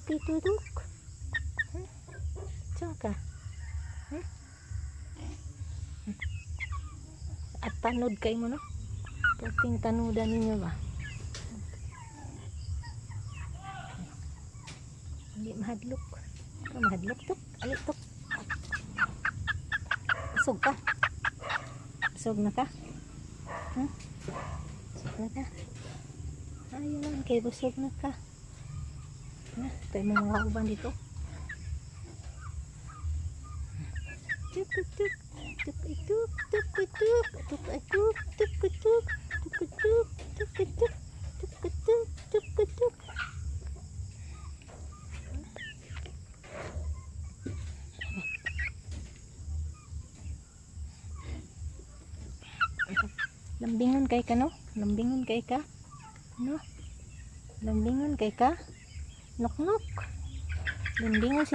Tutuduk. Diyan ka. At tanod kay mo, no? Pagting tanudan ninyo ba? Hindi mahadlok. Mahadlok tok. Alit tok. Busog ka. Busog na ka. Busog na ka. Ayun lang kay busog na ka. Tayo mga uban dito. Tuk tuk tuk tuk tuk tuk tuk tuk tuk tuk tuk tuk tuk tuk tuk tuk tuk. Lambingon kay ka, no? Lambingon kay ka, no? Lambingon kay ka. Nok nok. Lambingon